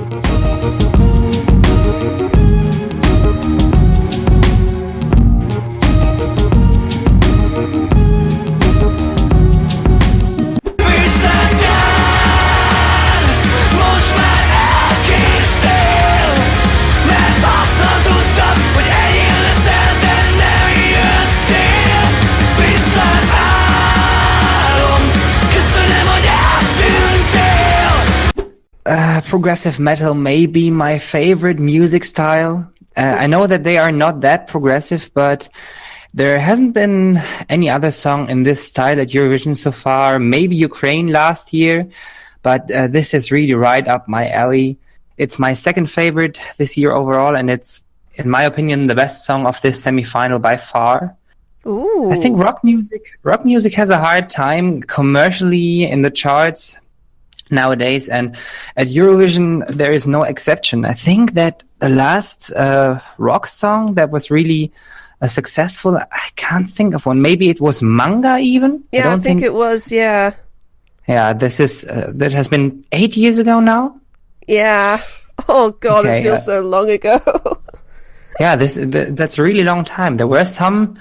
Viszlát nyár, most már elkéstél, mert azt hazudtad, hogy enyém leszel, de nem jöttél. Viszlát álom, köszönöm, hogy eltűntél. Progressive metal may be my favorite music style. I know that they are not that progressive, but there hasn't been any other song in this style at Eurovision so far. Maybe Ukraine last year, but this is really right up my alley. It's my second favorite this year overall, and it's, in my opinion, the best song of this semi-final by far. Ooh. I think rock music has a hard time commercially in the charts nowadays, and at Eurovision there is no exception. I think that the last rock song that was really successful, I can't think of one. Maybe it was Manga even. Yeah, I think it was. Yeah. Yeah, this is that has been 8 years ago now. Yeah. Oh God, Okay, it feels so long ago. Yeah, that's a really long time. There were some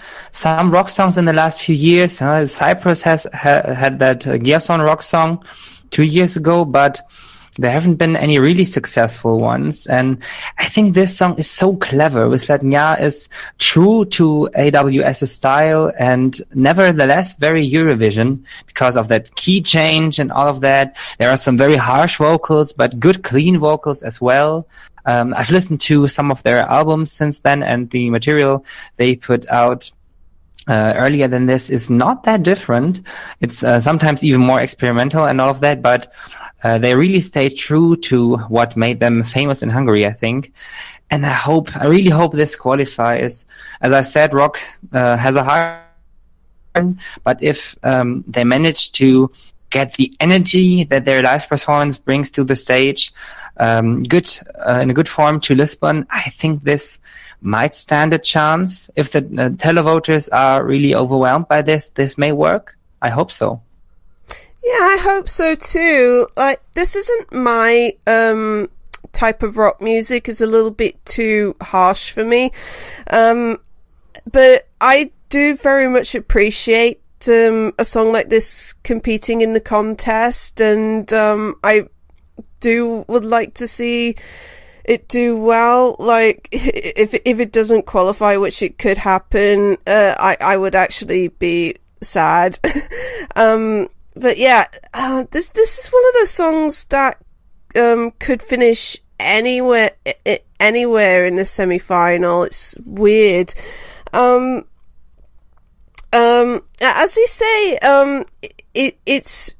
rock songs in the last few years. Cyprus has had that Gerson rock song 2 years ago, but there haven't been any really successful ones. And I think this song is so clever. Viszlát nyár is true to AWS's style and nevertheless very Eurovision because of that key change and all of that. There are some very harsh vocals, but good clean vocals as well. I've listened to some of their albums since then, and the material they put out earlier than this is not that different. It's sometimes even more experimental and all of that, but they really stay true to what made them famous in Hungary, I think. And I really hope this qualifies. As I said, rock has a hard time, but if they manage to get the energy that their live performance brings to the stage, in a good form to Lisbon, I think this might stand a chance. If the televoters are really overwhelmed by this may work. I hope so. Yeah, I hope so too. Like, this isn't my type of rock music. It's a little bit too harsh for me. But I do very much appreciate a song like this competing in the contest, and I would like to see it do well. Like, if it doesn't qualify, which it could happen, I would actually be sad. But yeah, this is one of those songs that could finish anywhere in the semi-final. It's weird. As you say, it's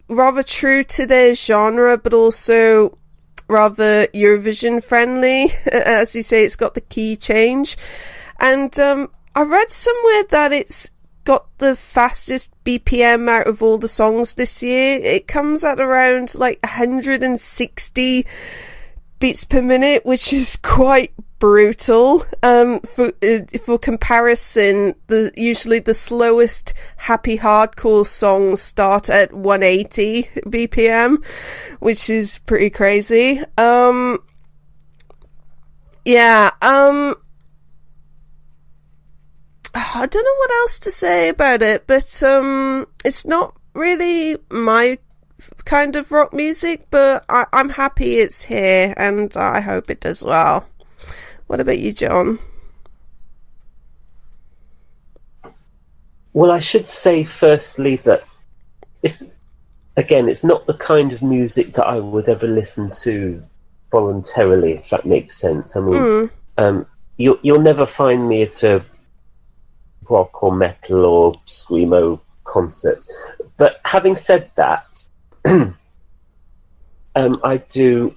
rather true to their genre, but also rather Eurovision friendly. As you say, it's got the key change, and I read somewhere that it's got the fastest BPM out of all the songs this year. It comes at around like 160 beats per minute, which is quite brutal. For comparison, usually the slowest happy hardcore songs start at 180 BPM, which is pretty crazy. I don't know what else to say about it, but it's not really my kind of rock music, but I'm happy it's here, and I hope it does well. What about you, John? Well, I should say firstly that it's not the kind of music that I would ever listen to voluntarily, if that makes sense. I mean, you'll never find me at a rock or metal or screamo concert. But having said that, I do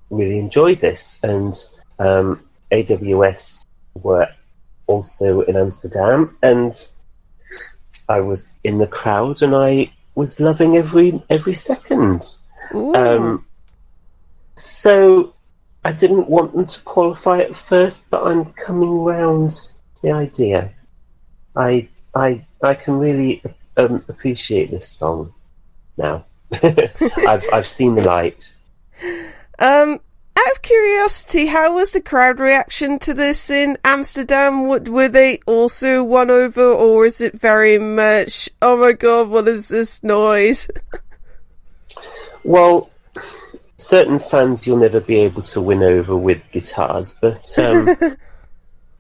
really enjoy this, and AWS were also in Amsterdam, and I was in the crowd, and I was loving every second. So I didn't want them to qualify at first, but I'm coming round the idea. I can really appreciate this song now. I've seen the light. Out of curiosity, how was the crowd reaction to this in Amsterdam? Were they also won over, or is it very much, oh my god, what is this noise? Well, certain fans you'll never be able to win over with guitars, but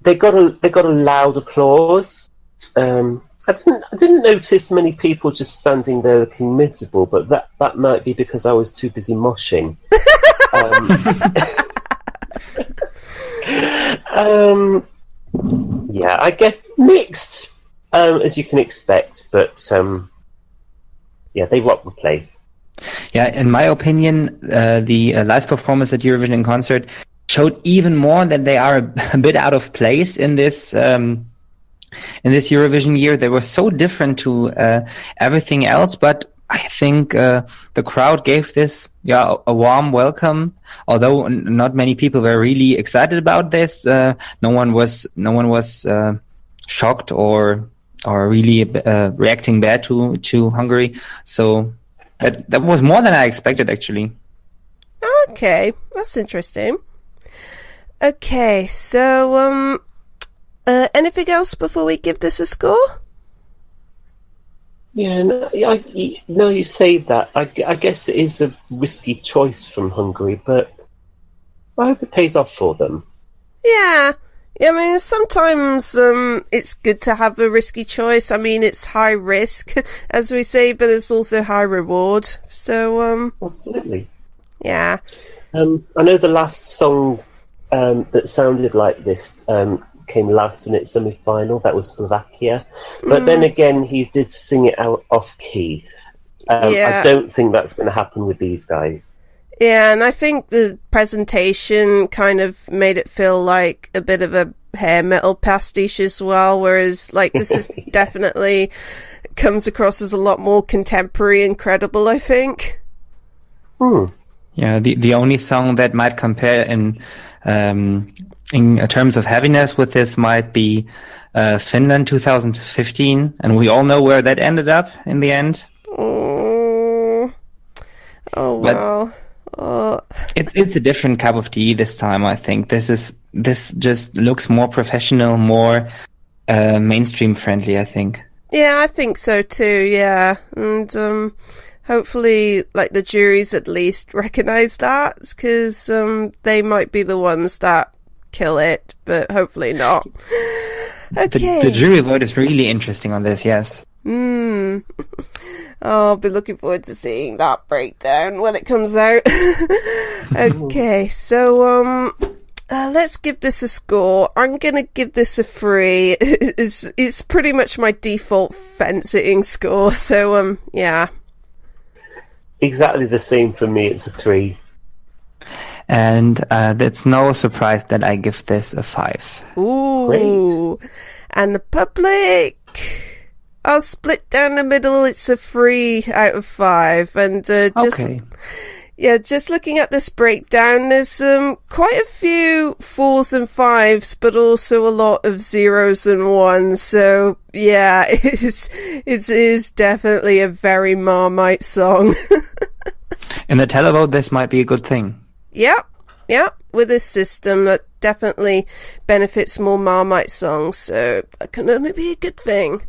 they got a loud applause. I didn't notice many people just standing there looking miserable, but that might be because I was too busy moshing. Yeah, I guess mixed, as you can expect, but yeah, they rocked the place. Yeah, in my opinion, the live performance at Eurovision in concert showed even more that they are a bit out of place in this Eurovision year. They were so different to everything else, but I think the crowd gave this a warm welcome. Although not many people were really excited about this, no one was shocked or really reacting bad to Hungary. So that was more than I expected, actually. Okay, that's interesting. Okay, so anything else before we give this a score? Yeah, no, you say that. I guess it is a risky choice from Hungary, but I hope it pays off for them. Yeah, I mean, sometimes it's good to have a risky choice. I mean, it's high risk, as we say, but it's also high reward. So, Absolutely. Yeah. I know the last song that sounded like this came last in its semi-final. That was Slovakia, but then again, he did sing it out off key. I don't think that's going to happen with these guys. Yeah, and I think the presentation kind of made it feel like a bit of a hair metal pastiche as well, whereas like this is definitely comes across as a lot more contemporary and credible, I think. Yeah, the only song that might compare in terms of heaviness with this might be Finland 2015, and we all know where that ended up in the end. Oh wow. It's a different cup of tea this time, I think. This just looks more professional, more mainstream friendly, I think. Yeah, I think so too, yeah. And hopefully, like, the juries at least recognise that, because they might be the ones that kill it, but hopefully not. Okay. The jury vote is really interesting on this, yes. I'll be looking forward to seeing that breakdown when it comes out. Okay, so let's give this a score. I'm gonna give this a 3. It's pretty much my default fence-sitting score, so yeah. Exactly the same for me. It's a 3. And it's no surprise that I give this a 5. Ooh. Great. And the public, I'll split down the middle. It's a 3 out of 5. And just looking at this breakdown, there's quite a few 4s and 5s, but also a lot of 0s and 1s. So yeah, it is definitely a very Marmite song. In the televote, this might be a good thing. Yep. With this system, that definitely benefits more Marmite songs, so that can only be a good thing.